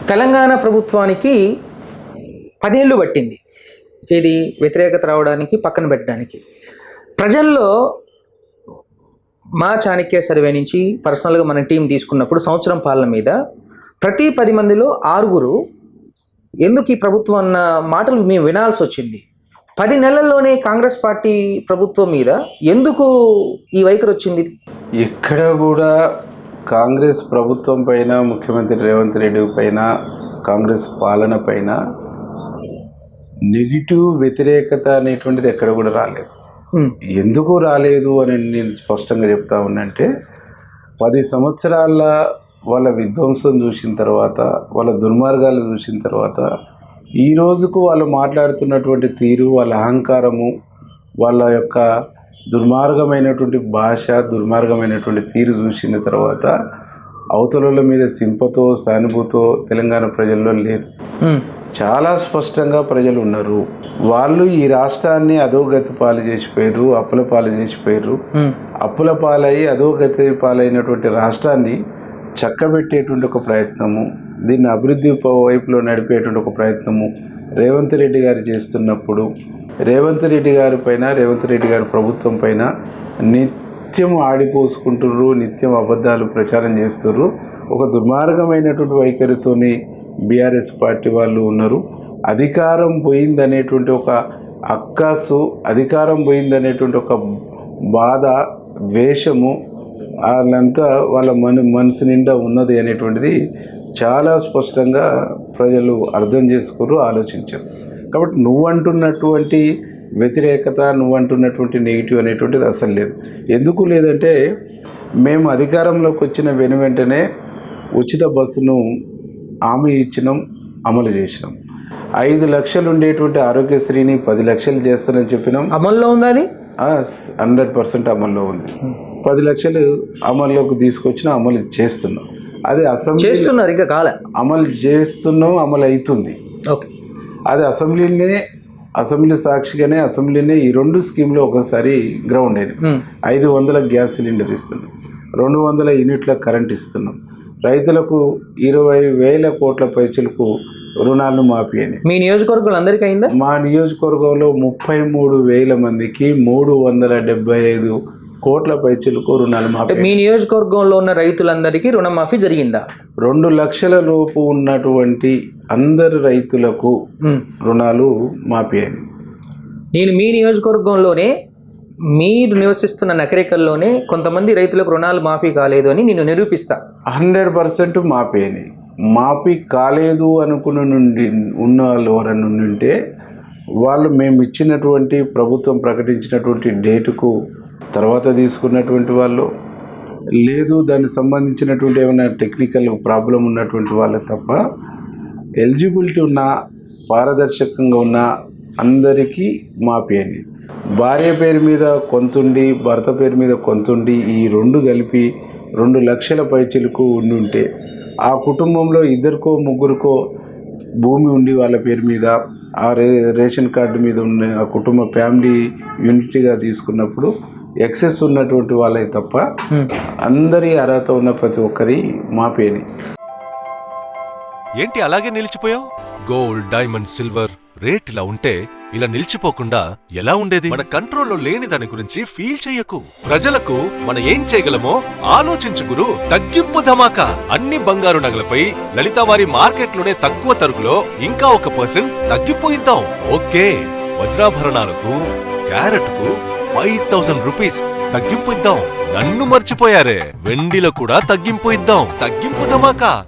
తెలంగాణ ప్రభుత్వానికి 10 ఏళ్ళు పట్టింది ఇది వ్యతిరేకత రావడానికి, పక్కన పెట్టడానికి. ప్రజల్లో మా చాణక్య సర్వే నుంచి పర్సనల్గా మన టీం తీసుకున్నప్పుడు సంవత్సరం పాలన మీద ప్రతి 10 మందిలో 6 ఎందుకు ఈ ప్రభుత్వం అన్న మాటలు మేము వినాల్సి వచ్చింది. 10 నెలల్లోనే కాంగ్రెస్ పార్టీ ప్రభుత్వం మీద ఎందుకు ఈ వైఖరి వచ్చింది? ఎక్కడ కూడా కాంగ్రెస్ ప్రభుత్వం పైన, ముఖ్యమంత్రి రేవంత్ రెడ్డి పైన, కాంగ్రెస్ పాలన పైన నెగిటివ్ వ్యతిరేకత అనేటువంటిది ఎక్కడ కూడా రాలేదు. ఎందుకు రాలేదు అని నేను స్పష్టంగా చెప్తా ఉన్నంటే 10 సంవత్సరాల వాళ్ళ విధ్వంసం చూసిన తర్వాత, వాళ్ళ దుర్మార్గాలు చూసిన తర్వాత, ఈ రోజుకు వాళ్ళు మాట్లాడుతున్నటువంటి తీరు, వాళ్ళ అహంకారము, వాళ్ళ యొక్క దుర్మార్గమైనటువంటి భాష, దుర్మార్గమైనటువంటి తీరు చూసిన తర్వాత అవతల మీద సింపతో, సానుభూతో తెలంగాణ ప్రజల్లో లేదు. చాలా స్పష్టంగా ప్రజలు ఉన్నారు. వాళ్ళు ఈ రాష్ట్రాన్ని అధోగతి పాలు చేసిపోయారు, అప్పుల పాలు చేసిపోయారు. అప్పుల పాలై అధోగతి పాలైనటువంటి రాష్ట్రాన్ని చక్కబెట్టేటువంటి ఒక ప్రయత్నము, దీన్ని అభివృద్ధి వైపులో నడిపేటువంటి ఒక ప్రయత్నము రేవంత్ రెడ్డి గారు చేస్తున్నప్పుడు, రేవంత్ రెడ్డి గారి పైన, రేవంత్ రెడ్డి గారి ప్రభుత్వం పైన నిత్యం ఆడిపోసుకుంటుర్రు, నిత్యం అబద్ధాలు ప్రచారం చేస్తుర్రు. ఒక దుర్మార్గమైనటువంటి వైఖరితోని బీఆర్ఎస్ పార్టీ వాళ్ళు ఉన్నారు. అధికారం పోయిందనేటువంటి ఒక అక్కాసు, అధికారం పోయిందనేటువంటి ఒక బాధ, ద్వేషము వాళ్ళంతా వాళ్ళ మనసు నిండా ఉన్నది అనేటువంటిది చాలా స్పష్టంగా ప్రజలు అర్థం చేసుకోరు, ఆలోచించారు. కాబట్టి నువ్వంటున్నటువంటి వ్యతిరేకత, నువ్వంటున్నటువంటి నెగిటివ్ అనేటువంటిది అసలు లేదు. ఎందుకు లేదంటే, మేము అధికారంలోకి వచ్చిన వెంటనే ఉచిత బస్సును హామీ ఇచ్చినాం, అమలు చేసినాం. 5 లక్షలు ఉండేటువంటి ఆరోగ్యశ్రీని 10 లక్షలు చేస్తానని చెప్పినాం. అమల్లో ఉంది, అది 100% అమల్లో ఉంది. 10 లక్షలు అమల్లోకి తీసుకొచ్చిన, అమలు చేస్తున్నాం. అది అసెంబ్లీ చేస్తున్నారు, ఇంకా కాలే అమలు చేస్తున్నాం, అమలు అవుతుంది. ఓకే, అది అసెంబ్లీ సాక్షిగానే అసెంబ్లీనే ఈ 2 స్కీమ్లో ఒకసారి గ్రౌండ్ అయినాయి. 500 గ్యాస్ సిలిండర్ ఇస్తున్నాం, 200 యూనిట్ల కరెంట్ ఇస్తున్నాం, రైతులకు 20,000 కోట్ల పైచలకు రుణాలను మాఫీ అయినాయి. మీ నియోజకవర్గంలో అందరికీ అయిందా? మా నియోజకవర్గంలో 33,000 మందికి 375 కోట్ల పైచలకు రుణాలు మాఫీ. మీ నియోజకవర్గంలో ఉన్న రైతులందరికీ రుణమాఫీ జరిగిందా? 2 లక్షల లోపు ఉన్నటువంటి అందరు రైతులకు రుణాలు మాఫీ అయినాయి. నేను మీ నియోజకవర్గంలోనే, మీరు నివసిస్తున్న నకరికల్లోనే కొంతమంది రైతులకు రుణాలు మాఫీ కాలేదు అని నేను నిరూపిస్తా. 100% మాఫీ అయినాయి. మాఫీ కాలేదు అనుకున్న నుండి ఉన్న వాళ్ళు ఎవరన్నా ఉంటే వాళ్ళు మేము ఇచ్చినటువంటి, ప్రభుత్వం ప్రకటించినటువంటి డేటుకు తర్వాత తీసుకున్నటువంటి వాళ్ళు, లేదు దానికి సంబంధించినటువంటి ఏమైనా టెక్నికల్ ప్రాబ్లం ఉన్నటువంటి వాళ్ళు తప్ప, ఎలిజిబిలిటీ ఉన్న, పారదర్శకంగా ఉన్న అందరికీ మాఫీ అయినాయి. భార్య పేరు మీద కొంతుండి, భర్త పేరు మీద కొంతుండి, ఈ 2 కలిపి 2 లక్షల పైచిలకు ఉంటే, ఆ కుటుంబంలో 2కో 3కో భూమి ఉండి వాళ్ళ పేరు మీద, ఆ రేషన్ కార్డు మీద ఉన్న ఆ కుటుంబ ఫ్యామిలీ యూనిటీగా తీసుకున్నప్పుడు ఎక్సెస్ ఉన్నటువంటి వాళ్ళే తప్ప అందరి అర్హత ఉన్న ప్రతి ఒక్కరి మాపేని. ఏంటి అలాగే నిలిచిపోయావు? గోల్డ్, డైమండ్, సిల్వర్ రేట్ ఇలా ఉంటే ఇలా నిలిచిపోకుండా ఎలా ఉండేది? మన కంట్రోల్లో లేని దాని గురించి ఫీల్ చెయ్యకు. ప్రజలకు మనం ఏం చేయగలమో ఆలోచించు గురు. తగ్గింపు ధమాకా. అన్ని బంగారు నగలపై లలిత వారి మార్కెట్లోనే తక్కువ తరుగులో ఇంకా 1% తగ్గింపు ఇద్దాం. ఓకే, వజ్రాభరణాలకు క్యారెట్కు 5,000 రూపీస్ తగ్గింపు ఇద్దాం. నన్ను మర్చిపోయారే, వెండిలో కూడా తగ్గింపు ఇద్దాం. తగ్గింపు ధమాకా.